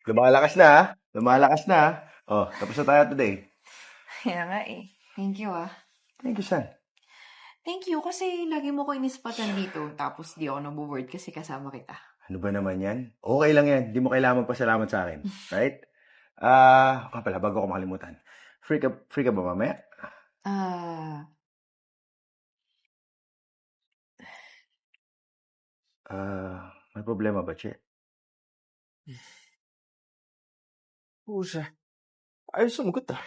Lumalakas na, ah. Lumalakas na, ah. Oh, tapos na tayo today. Kaya nga eh. Thank you ah. Thank you, son. Thank you kasi lagi mo ko inispatan dito. Tapos di ako nabuboard kasi kasama kita. Ano ba naman yan? Okay lang yan. Di mo kailangan magpasalamat sa akin. Right? Pala, bago ko makalimutan. Free ka ba mamaya? Ah, May problema ba, Che? Pusa. Ayos sumagot ah.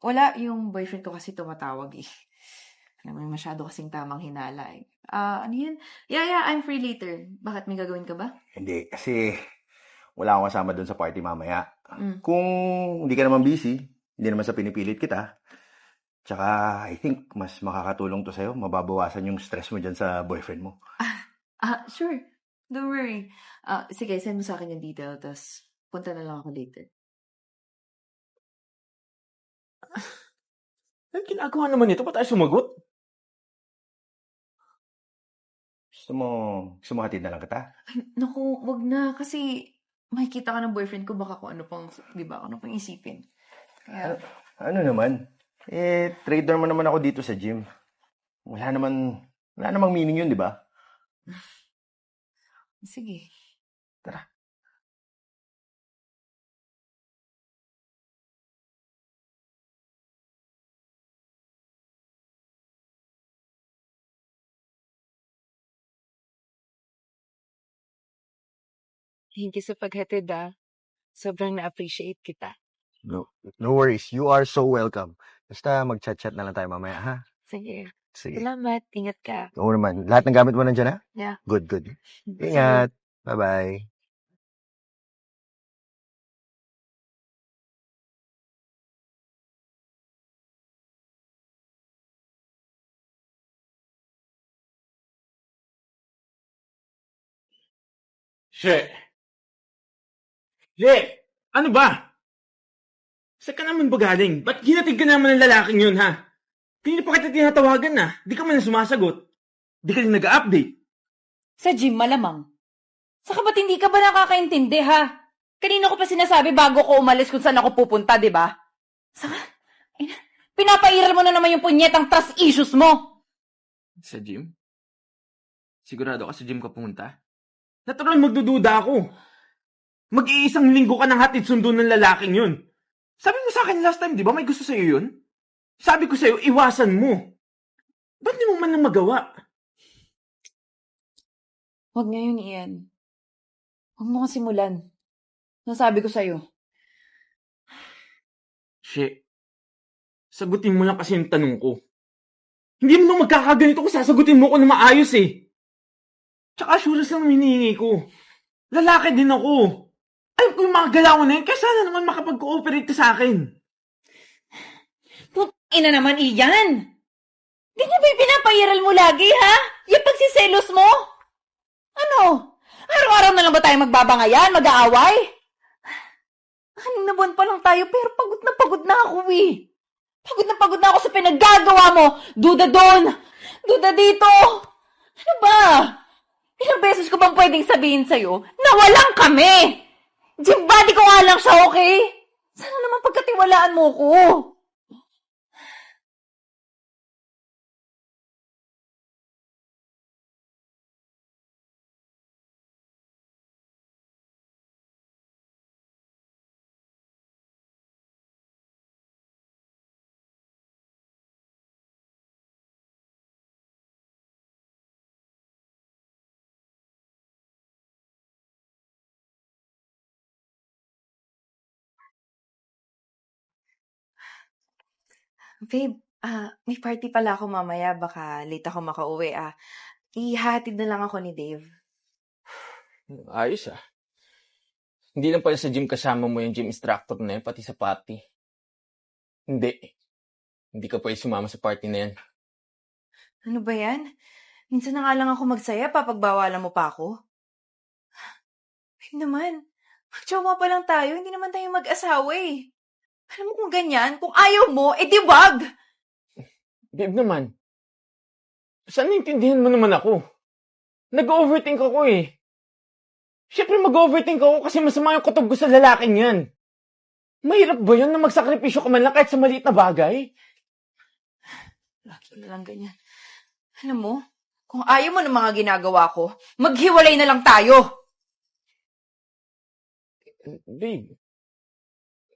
wala yung boyfriend ko kasi tumatawag eh. Alam mo, masyado kasing tamang hinala eh. Ano yun? Yeah, I'm free later. Bakit may gagawin ka ba? Hindi, kasi wala akong kasama doon sa party mamaya. Mm. Kung hindi ka naman busy, hindi naman sa pinipilit kita. Tsaka, I think, mas makakatulong to sa'yo. Mababawasan yung stress mo dyan sa boyfriend mo. Sure. Don't worry. Sige, send mo sa akin yung detail, tapos punta na lang ako later. Anong ginagawa naman ito? Ba't tayo sumagot? Gusto mo hatid na lang kita? Naku, wag na. Kasi makikita ka ng boyfriend ko, baka kung ano pang, di ba, ano pang isipin. Kaya, Ano naman? Trader mo naman ako dito sa gym. Wala namang meaning yun, di ba? sige. Tara. Thank you sa paghatid ah. Sobrang na-appreciate kita. No worries. You are so welcome. Basta mag-chat-chat na lang tayo mamaya, ha? Sige. Sige. Salamat. Ingat ka. Oo naman. Lahat ng gamit mo nandiyan, ha? Yeah. Good. Ingat. Bye-bye. She! Ano ba? Saan ka naman ba galing? Ba't ginatid ka naman ng lalaking yun, ha? Kanina pa kita tinatawagan na. Di ka man sumasagot. Di ka rin nag-update. Sa gym malamang. Saka ba't hindi ka ba nakakaintindi, ha? Kanina ko pa sinasabi bago ko umalis kung saan ako pupunta, di ba? Saka, pinapairal mo na naman yung punyetang trust issues mo. Sa gym? Sigurado ka sa gym ka pumunta? Natural magdududa ako. Mag-iisang linggo ka ng hatid sundo ng lalaking yun. Sabi mo sa akin last time, di ba may gusto sa'yo yun? Sabi ko sa'yo, iwasan mo. Ba't di mo man lang magawa? Huwag ngayon, Ian. Huwag mo kang simulan. Nasabi ko sa'yo. Sagutin mo lang kasi yung tanong ko. Hindi mo na magkakaganito kung sasagutin mo ko na maayos eh. Tsaka assurance lang hinihingi ko. Lalaki din ako. Alam ko yung mga galaw na yun, kaya sana naman makapag-cooperate ka sa akin. Ina naman, Ian! Di niya ba yung pinapairal mo lagi, ha? Yung pagsiselos mo? Ano? Araw-araw na lang ba tayo magbabangayan, mag-aaway? Anim na buwan pa lang tayo, pero pagod na ako eh. Pagod na ako sa pinaggagawa mo. Duda doon, duda dito. Ano ba? Ilang beses ko bang pwedeng sabihin sa'yo na walang kami? Gym body ko nga lang siya, okay? Sana naman pagkatiwalaan mo ko. Babe, may party pala ako mamaya. Baka late ako makauwi. Ihahatid na lang ako ni Dave. Ayos ah. Hindi lang pala sa gym kasama mo yung gym instructor na yun, pati sa party. Hindi. Hindi ka pwede sumama sa party na yan. Ano ba yan? Minsan na nga lang ako magsaya, papagbawalan mo pa ako. Babe naman, magjowa pa lang tayo, hindi naman tayo mag-asawa eh. Alam mo kung ganyan, kung ayaw mo, di wag! Babe naman, Sana intindihan mo naman ako. Nag-overthink ako eh. Siyempre mag-overthink ako kasi masama yung kutob ko sa lalaking yan. Mahirap ba yun na magsakripisyo ka man lang kahit sa maliit na bagay? Lagi na lang ganyan. Alam mo, kung ayaw mo ng mga ginagawa ko, maghiwalay na lang tayo. Babe,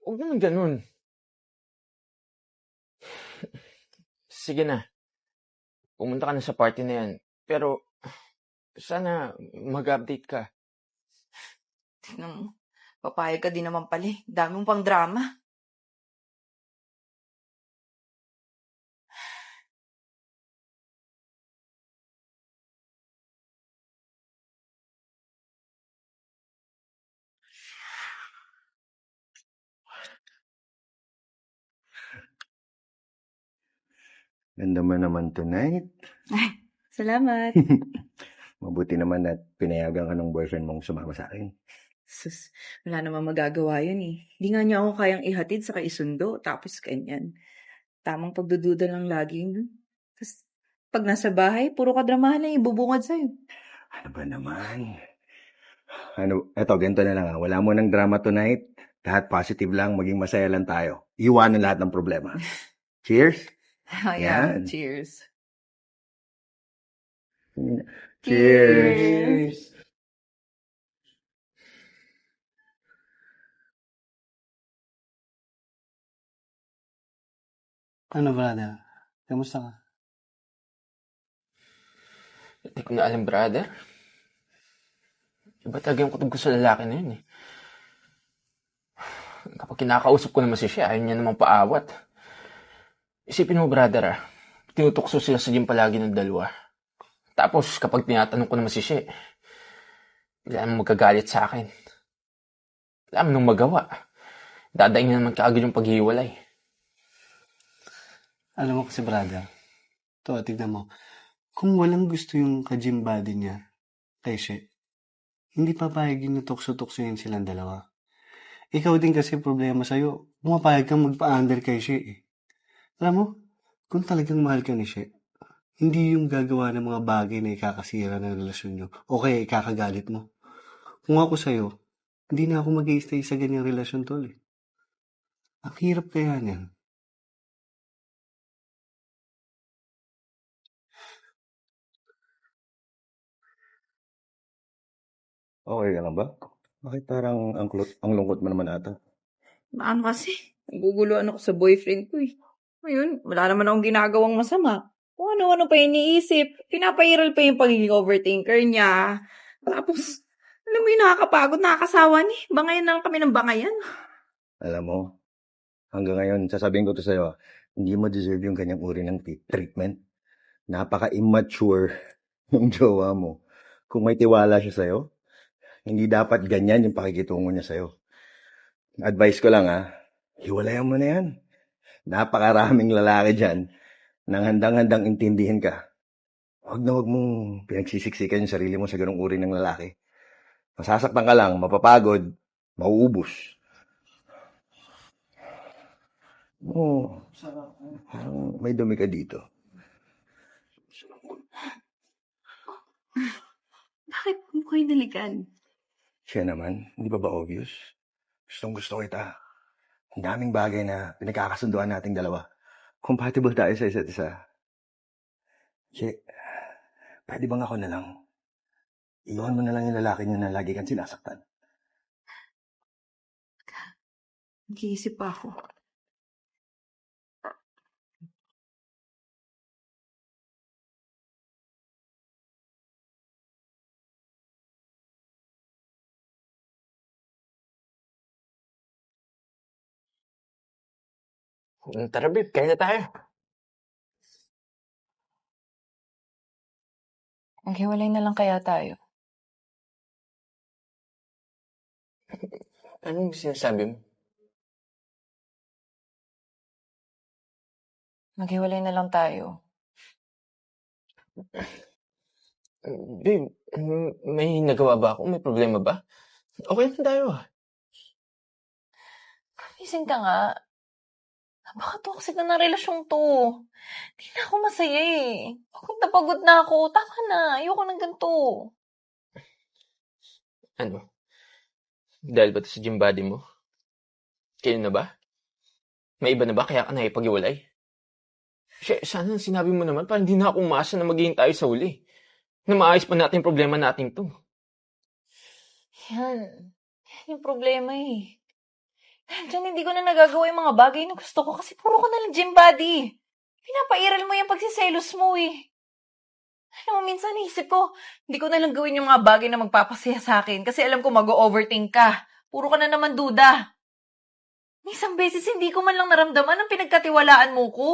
huwag naman ganun. Sige na. Pumunta ka na sa party na yan. Pero, sana mag-update ka. Tignan mo, papayag ka din naman pala eh. Dami mong pang drama. Ganda mo naman tonight. Salamat. Mabuti naman at pinayagan ka ng boyfriend mong sumama sa akin. Sus, wala namang magagawa yun eh. Hindi nga niya ako kayang ihatid sa kaisundo, tapos ganyan. Tamang pagdududa lang lagi yun. Tapos, pag nasa bahay, puro kadramahan na ibubungad sa'yo. Ano ba naman? Eto, ganito na lang ha. Wala mo ng drama tonight. Lahat positive lang, maging masaya lang tayo. Iwanan lahat ng problema. Cheers! Ayan, Yan. cheers. Cheers! Ano, brother? Kamusta ka? Hindi ko na alam, brother. Iba talaga yung kutob ko sa lalaki na yun eh. Kapag kinakausap ko naman siya, ayaw niya namang paawat. Isipin mo, brother tinutukso sila sa gym palagi ng dalawa. Tapos, kapag tinatanong ko naman siya, wala namang magagalit sa akin. Wala namang magawa. Dadaing na naman kaagad yung paghiwalay. Alam mo kasi, brother, tignan mo, kung walang gusto yung ka-gym body niya, kay She, hindi papayag yung tukso-tuksoin silang dalawa. Ikaw din kasi problema sa'yo, pumapayag kang magpa-under kay She eh. Alam mo, kung talagang mahal ka ni She, hindi yung gagawa ng mga bagay na ikakasira ng relasyon nyo o kaya ikakagalit mo. Kung ako sa'yo, hindi na ako mag-i-stay sa ganyang relasyon, tol eh. Ang hirap kaya niyan. Okay ka lang ba? Bakit parang ang lungkot mo naman ata? Ano kasi? Naguguluhan ako sa boyfriend ko eh. Ngayon, wala naman akong ginagawang masama. Kung ano-ano pa iniisip. Pinapairal pa yung pagiging overthinker niya. Tapos, alam mo yung nakakapagod, nakakasawa ni. Bangayan na lang kami ng bangayan. Alam mo, hanggang ngayon, sasabihin ko to sa'yo, hindi mo deserve yung kanyang uri ng treatment. Napaka-immature ng jowa mo. Kung may tiwala siya sa'yo, hindi dapat ganyan yung pakikitungo niya sa'yo. Advice ko lang hiwalayan mo na yan. Napakaraming lalaki dyan nang handang-handang intindihin ka. Huwag mong pinagsisiksikan yung sarili mo sa ganung uri ng lalaki. Masasaktan ka lang, mapapagod, mauubos. Parang may dumi ka dito. Bakit mo ko'y nalikan? Siya naman, hindi ba obvious? Gustong-gusto kita. Ang daming bagay na pinagkakasunduan nating dalawa. Compatible tayo sa isa't isa. Che, pwede bang ako na lang? Iwan mo na lang yung lalaki niyo na lagi kang sinasaktan. Nag-iisip pa ako. Tara, babe, kaya na tayo. Maghiwalay na lang kaya tayo. Anong sinasabi mo? Maghiwalay na lang tayo. Babe, may nagawa ba ako? May problema ba? Okay na tayo Gising ka nga. Baka toxic na relasyon to. Hindi na ako masaya eh. Pagod na ako. Tama na. Ayoko ng ganito. Ano? Dahil ba ito sa gym buddy mo? Kayo na ba? May iba na ba kaya ka nakipag-iwalay? Sana sinabi mo naman para hindi na ako umasa na magiging tayo sa huli. Na maayos pa natin yung problema natin to. Yan yung problema eh. Diyan hindi ko na nagagawa yung mga bagay na gusto ko kasi puro ka na lang gym buddy. Pinapairal mo yung pagsiselos mo eh. Alam mo, minsan naisip ko, hindi ko na lang gawin yung mga bagay na magpapasaya sa akin kasi alam ko mag-overthink ka. Puro ka na naman duda. Isang beses hindi ko man lang naramdaman ang pinagkatiwalaan mo ko.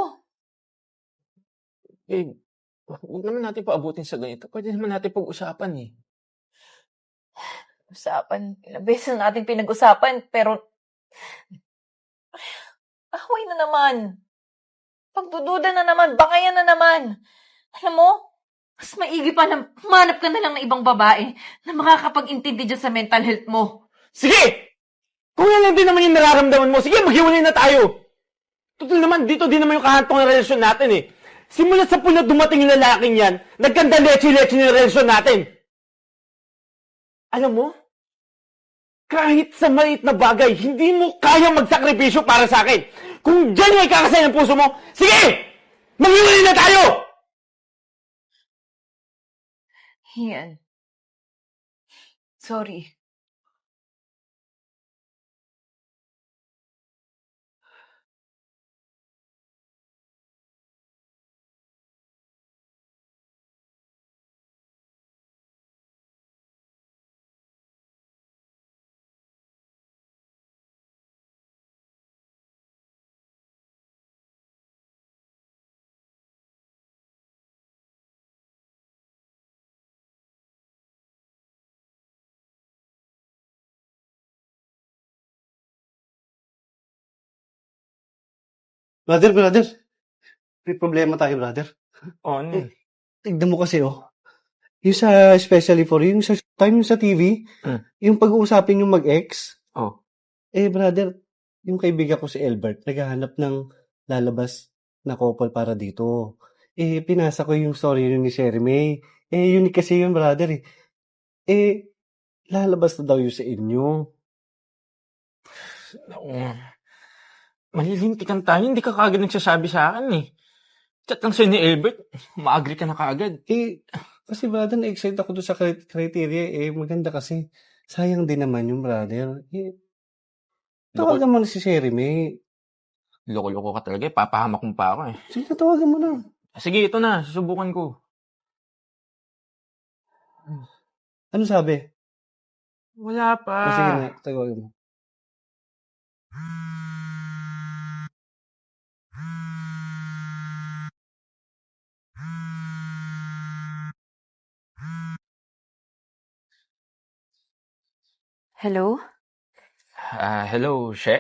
Huwag naman natin paabutin sa ganito. Pwede naman natin pag-usapan eh. Ilang beses na natin pinag-usapan, pero away na naman. Pagdududa na naman, bangayan na naman. Alam mo, mas maigi pa na humanap ka na lang ng ibang babae na makakapag-intindi dyan sa mental health mo. Sige! Kung yan lang din naman yung nararamdaman mo, sige, maghiwalay na tayo. Total naman, dito din naman yung kahantong na relasyon natin eh. Simulat sa punot dumating yung lalaking yan, nagkanda leche-leche yung relasyon natin. Alam mo, kahit sa maliit na bagay, hindi mo kaya magsakripisyo para sa akin. Kung dyan yung ikakasay ng puso mo, sige! Maghiwalay na tayo! Ian. Sorry. Brother. May problema tayo, brother. Ano? Tignan mo kasi, oh. Yung sa especially for you, yung sa time yung sa TV, yung pag-uusapin yung mag-ex. Oh. Brother, yung kaibigan ko si Albert, naghahanap ng lalabas na couple para dito. Pinasa ko yung story yun ni Sherry May. Unique kasi yun, brother, eh. Lalabas na daw yun sa inyo. Malilintikan tayo, hindi ka kaagad nagsasabi sa akin eh. Chat lang sa'yo ni Albert, ma-agree ka na kaagad. Kasi brother, na-excite ako doon sa criteria, maganda kasi. Sayang din naman yung brother. Tawagan mo na si Sherry May. Loko-loko ka talaga, papahamak mo pa ako eh. Sige, tawagan mo na. Sige, ito na, susubukan ko. Ano sabi? Wala pa. Sige na, tawagan mo. Hello? Hello, She?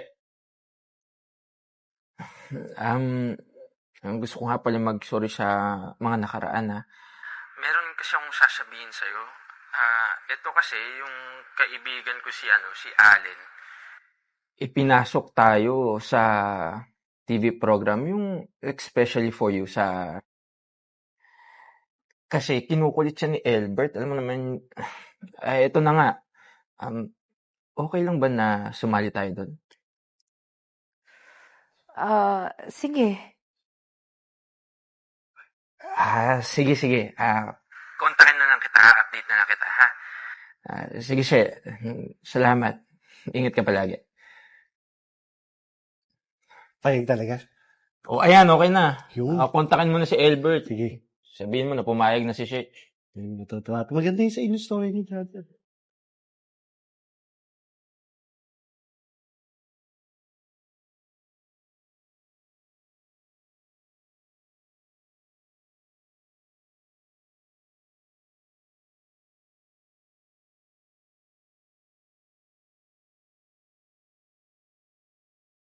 Gusto ko nga pala mag-sorry sa mga nakaraan ha. Meron kasi akong sasabihin sa'yo. Ito kasi yung kaibigan ko si Allen. Ipinasok tayo sa TV program, yung especially for you sa... Kasi kinukulit siya ni Albert. Alam mo naman, ito na nga. Okay lang ba na sumali tayo doon? Sige. Sige. Kontakin na lang kita, update na lang kita, ha? Sige, She. Salamat. Ingat ka palagi. Payag talaga? Ayan, okay na. Yun. Kontakin mo na si Albert. Sige. Sabihin mo na pumayag na si She. Natutuwa. Maganda yung sa inyo story ni brother.